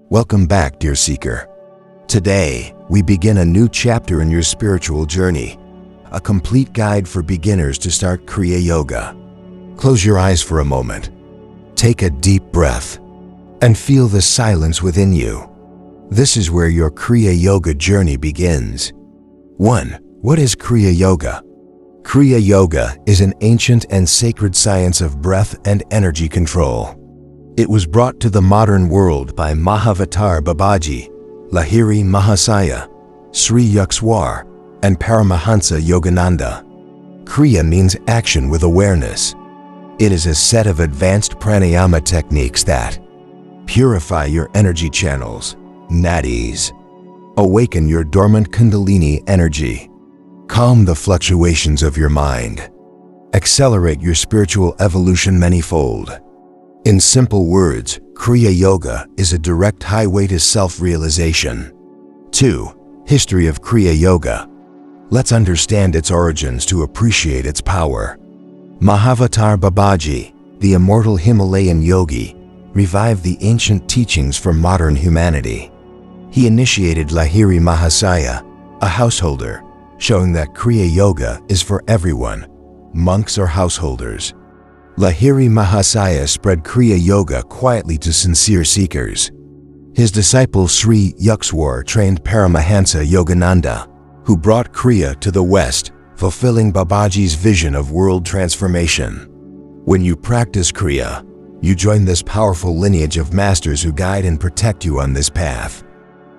Welcome back, dear seeker. Today, we begin a new chapter in your spiritual journey, a complete guide for beginners to start Kriya Yoga. Close your eyes for a moment. Take a deep breath and feel the silence within you. This is where your Kriya Yoga journey begins. 1. What is Kriya Yoga? Kriya Yoga is an ancient and sacred science of breath and energy control. It was brought to the modern world by Mahavatar Babaji, Lahiri Mahasaya, Sri Yukswar, and Paramahansa Yogananda. Kriya means action with awareness. It is a set of advanced pranayama techniques that purify your energy channels, nadis, awaken your dormant kundalini energy, calm the fluctuations of your mind, accelerate your spiritual evolution manyfold. In simple words, Kriya Yoga is a direct highway to self-realization. 2. History of Kriya Yoga. Let's understand its origins to appreciate its power. Mahavatar Babaji, the immortal Himalayan yogi, revived the ancient teachings for modern humanity. He initiated Lahiri Mahasaya, a householder, showing that Kriya Yoga is for everyone, monks or householders. Lahiri Mahasaya spread Kriya Yoga quietly to sincere seekers. His disciple Sri Yukswar trained Paramahansa Yogananda, who brought Kriya to the West, fulfilling Babaji's vision of world transformation. When you practice Kriya, you join this powerful lineage of masters who guide and protect you on this path.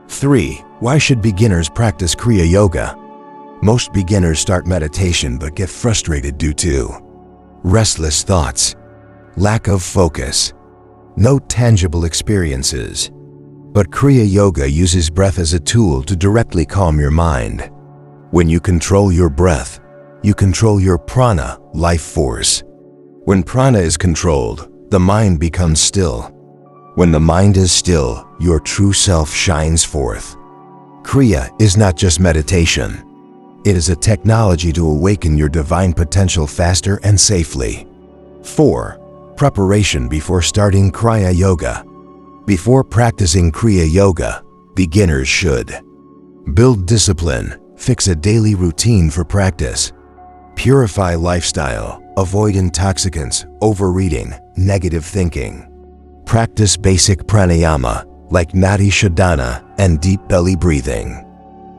3. Why should beginners practice Kriya Yoga? Most beginners start meditation but get frustrated due to restless thoughts, lack of focus, no tangible experiences. But Kriya Yoga uses breath as a tool to directly calm your mind. When you control your breath, you control your prana, life force. When prana is controlled, the mind becomes still. When the mind is still, your true self shines forth. Kriya is not just meditation. It is a technology to awaken your divine potential faster and safely. 4. Preparation before starting Kriya Yoga. Before practicing Kriya Yoga, beginners should build discipline, fix a daily routine for practice, purify lifestyle, avoid intoxicants, overeating, negative thinking, practice basic pranayama like nadi shodhana and deep belly breathing,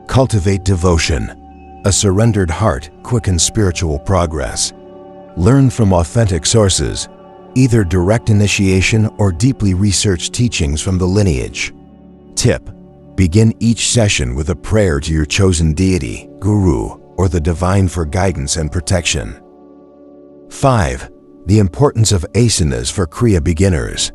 cultivate devotion. A surrendered heart quickens spiritual progress. Learn from authentic sources, either direct initiation or deeply researched teachings from the lineage. Tip: begin each session with a prayer to your chosen deity, guru, or the divine for guidance and protection. 5. The importance of asanas for Kriya beginners.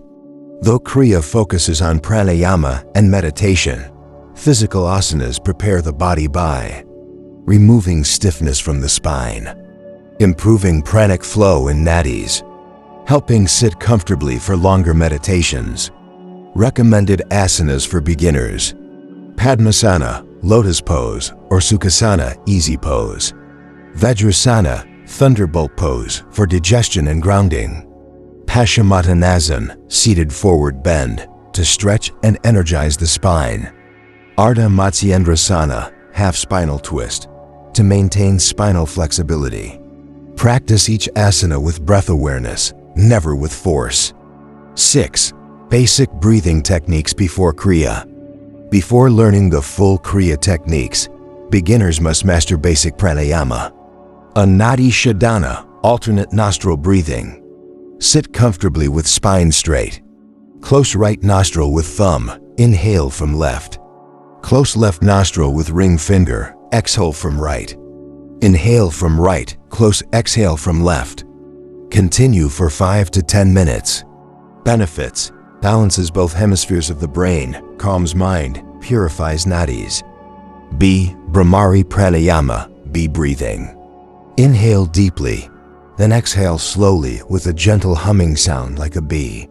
Though Kriya focuses on pranayama and meditation, physical asanas prepare the body by removing stiffness from the spine, improving pranic flow in nadis, helping sit comfortably for longer meditations. Recommended asanas for beginners: Padmasana, lotus pose, or Sukhasana, easy pose. Vajrasana, thunderbolt pose, for digestion and grounding. Paschimottanasana, seated forward bend, to stretch and energize the spine. Ardha Matsyendrasana, half spinal twist, to maintain spinal flexibility. Practice each asana with breath awareness, never with force. 6. Basic breathing techniques before Kriya. Before learning the full Kriya techniques, beginners must master basic pranayama. A nadi shodhana, alternate nostril breathing. Sit comfortably with spine straight. Close right nostril with thumb, inhale from left. Close left nostril with ring finger, exhale from right. Inhale from right, close exhale from left. Continue for 5 to 10 minutes. Benefits: balances both hemispheres of the brain, calms mind, purifies nadis. B. Brahmari pranayama, B breathing. Inhale deeply, then exhale slowly with a gentle humming sound like a bee.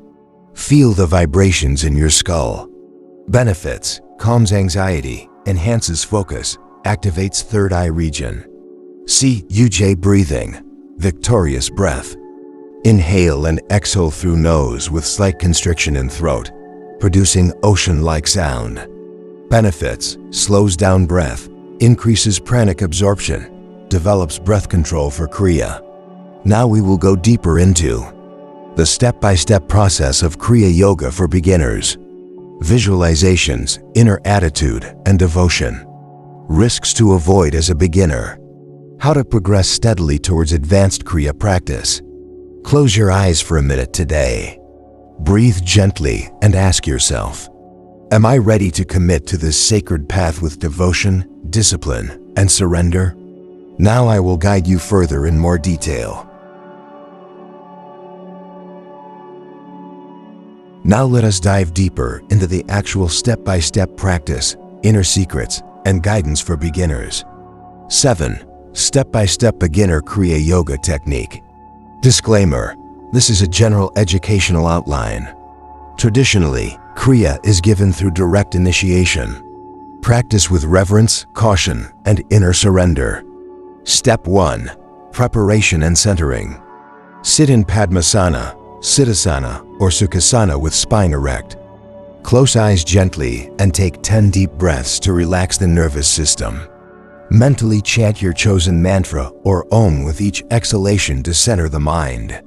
Feel the vibrations in your skull. Benefits: calms anxiety, enhances focus, activates third eye region. C. Ujjayi breathing, victorious breath. Inhale and exhale through nose with slight constriction in throat. producing ocean-like sound. Benefits: slows down breath, increases pranic absorption, develops breath control for Kriya. Now we will go deeper into the step-by-step process of Kriya Yoga for beginners. Visualizations, inner attitude, and devotion. Risks to avoid as a beginner. How to progress steadily towards advanced Kriya practice. Close your eyes for a minute today. Breathe gently and ask yourself, am I ready to commit to this sacred path with devotion, discipline, and surrender? Now I will guide you further in more detail. Now let us dive deeper into the actual step-by-step practice, inner secrets, and guidance for beginners. 7. Step-by-step beginner Kriya Yoga technique. Disclaimer: this is a general educational outline. Traditionally, Kriya is given through direct initiation. Practice with reverence, caution, and inner surrender. Step 1. Preparation and centering. Sit in Padmasana, Siddhasana, or Sukhasana with spine erect. Close eyes gently and take 10 deep breaths to relax the nervous system. Mentally chant your chosen mantra or Om with each exhalation to center the mind.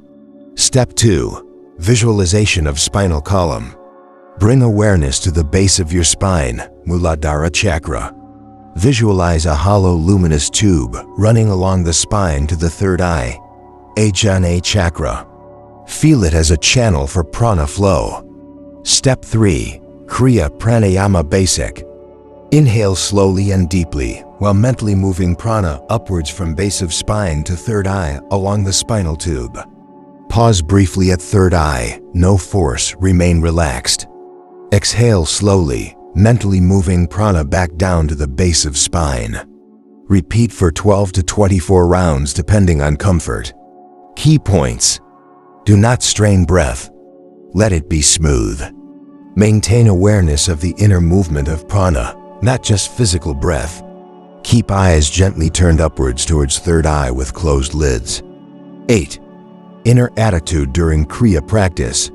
Step 2. Visualization of spinal column. Bring awareness to the base of your spine, Muladhara chakra. Visualize a hollow luminous tube running along the spine to the third eye, Ajna chakra. Feel it as a channel for prana flow. Step 3. Kriya Pranayama Basic. Inhale slowly and deeply while mentally moving prana upwards from base of spine to third eye along the spinal tube. Pause briefly at third eye, no force, remain relaxed. Exhale slowly, mentally moving prana back down to the base of spine. Repeat for 12 to 24 rounds depending on comfort. Key points: do not strain breath. Let it be smooth. Maintain awareness of the inner movement of prana, not just physical breath. Keep eyes gently turned upwards towards third eye with closed lids. 8. Inner attitude during Kriya practice.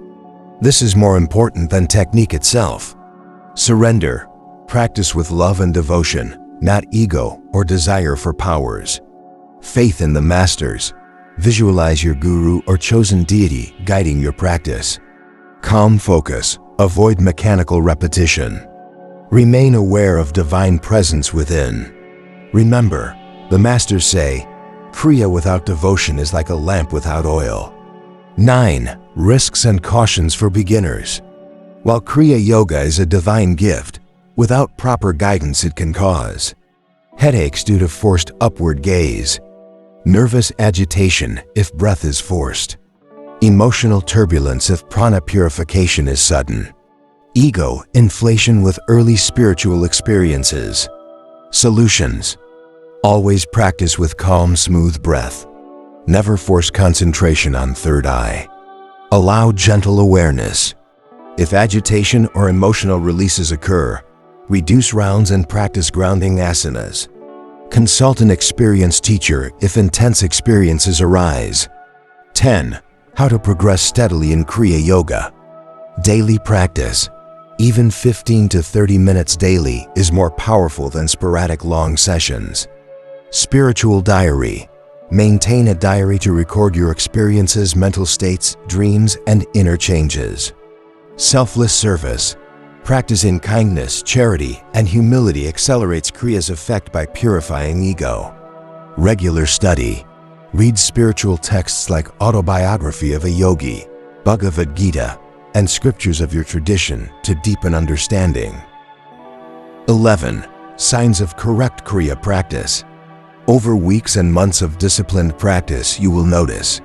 This is more important than technique itself. Surrender. Practice with love and devotion, not ego or desire for powers. Faith in the masters. Visualize your guru or chosen deity guiding your practice. Calm focus. Avoid mechanical repetition. Remain aware of divine presence within. Remember, the masters say, Kriya without devotion is like a lamp without oil. 9. Risks and cautions for beginners. While Kriya Yoga is a divine gift, without proper guidance it can cause headaches due to forced upward gaze, nervous agitation if breath is forced, emotional turbulence if prana purification is sudden, ego inflation with early spiritual experiences. Solutions: always practice with calm, smooth breath. Never force concentration on third eye. Allow gentle awareness. If agitation or emotional releases occur, reduce rounds and practice grounding asanas. Consult an experienced teacher if intense experiences arise. 10. How to progress steadily in Kriya Yoga. Daily practice. Even 15 to 30 minutes daily is more powerful than sporadic long sessions. Spiritual diary. Maintain a diary to record your experiences, mental states, dreams, and inner changes. Selfless service. Practice in kindness, charity, and humility accelerates Kriya's effect by purifying ego. Regular study. Read spiritual texts like Autobiography of a Yogi, Bhagavad Gita, and scriptures of your tradition to deepen understanding. 11. Signs of correct Kriya practice. Over weeks and months of disciplined practice, you will notice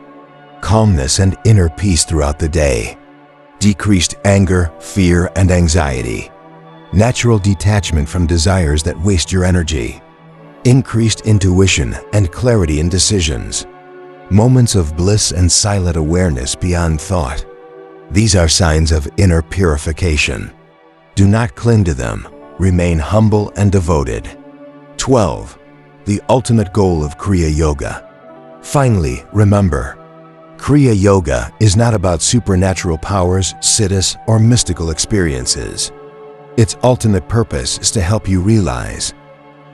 calmness and inner peace throughout the day, decreased anger, fear, and anxiety, natural detachment from desires that waste your energy, increased intuition and clarity in decisions, moments of bliss and silent awareness beyond thought. These are signs of inner purification. Do not cling to them. Remain humble and devoted. 12. The ultimate goal of Kriya Yoga. Finally, remember, Kriya Yoga is not about supernatural powers, siddhis, or mystical experiences. Its ultimate purpose is to help you realize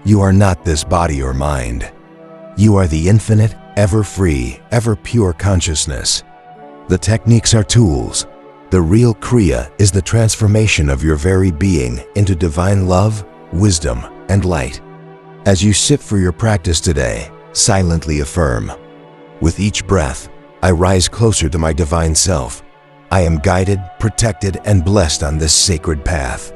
you are not this body or mind. You are the infinite, ever-free, ever-pure consciousness. The techniques are tools. The real Kriya is the transformation of your very being into divine love, wisdom, and light. As you sit for your practice today, silently affirm, with each breath, I rise closer to my divine self. I am guided, protected, and blessed on this sacred path.